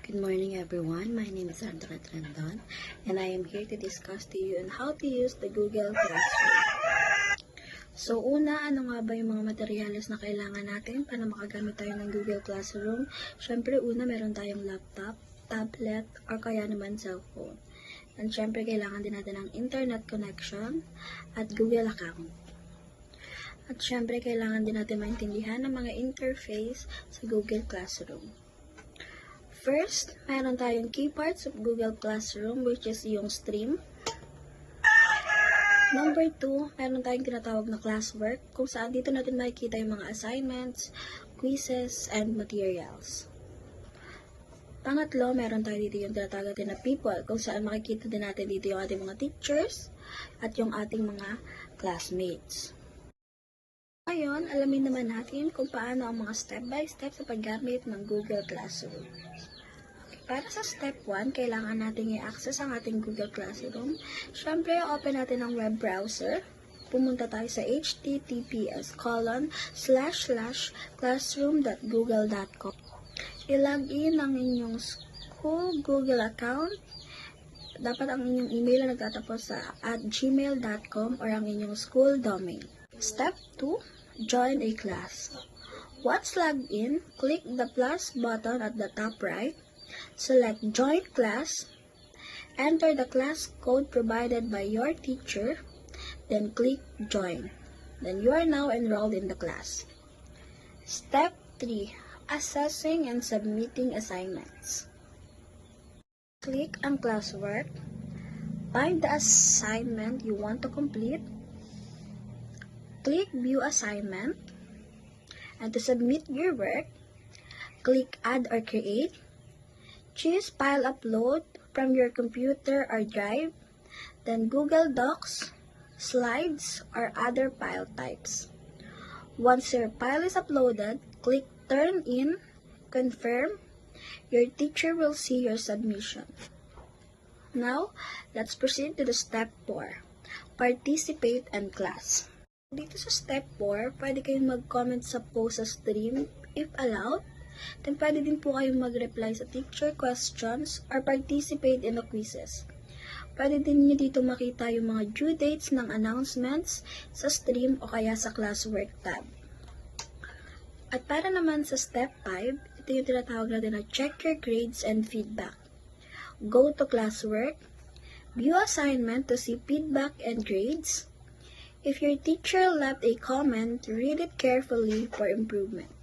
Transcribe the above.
Good morning everyone, my name is Andrea Trendon and I am here to discuss to you on how to use the Google Classroom. So una, ano nga ba yung mga materyales na kailangan natin para makagamit tayo ng Google Classroom? Syempre una, meron tayong laptop, tablet, or kaya naman cellphone. And syempre kailangan din natin ng internet connection at Google account. At syempre kailangan din natin maintindihan ng mga interface sa Google Classroom. First, meron tayong key parts of Google Classroom which is yung stream. Number 2, meron tayong tinatawag na classwork kung saan dito natin makikita yung mga assignments, quizzes, and materials. Pangatlo, meron tayo dito yung tinatawag natin na people kung saan makikita din natin dito yung ating mga teachers at yung ating mga classmates. Ngayon, alamin naman natin kung paano ang mga step-by-step sa paggamit ng Google Classroom. Para sa step 1, kailangan natin i-access ang ating Google Classroom. Siyempre, open natin ang web browser. Pumunta tayo sa https://classroom.google.com. I-login ang inyong school Google account. Dapat ang inyong email na nagtatapos sa @gmail.com or ang inyong school domain. Step 2, join a class. Once logged in, click the plus button at the top right. Select Join Class, enter the class code provided by your teacher, then click Join. Then you are now enrolled in the class. Step 3. Assessing and submitting assignments. Click on Classwork, find the assignment you want to complete, click View Assignment, and to submit your work, click Add or Create. Choose File Upload from your computer or drive, then Google Docs, Slides, or other file types. Once your file is uploaded, click Turn In, confirm. Your teacher will see your submission. Now, let's proceed to the step 4, participate in class. Dito sa step 4, pwede kayong mag-comment sa post sa stream if allowed. Then, pwede din po kayong mag-reply sa teacher questions or participate in the quizzes. Pwede din nyo dito makita yung mga due dates ng announcements sa stream o kaya sa classwork tab. At para naman sa step 5, ito yung tinatawag natin na check your grades and feedback. Go to classwork, view assignment to see feedback and grades. If your teacher left a comment, read it carefully for improvement.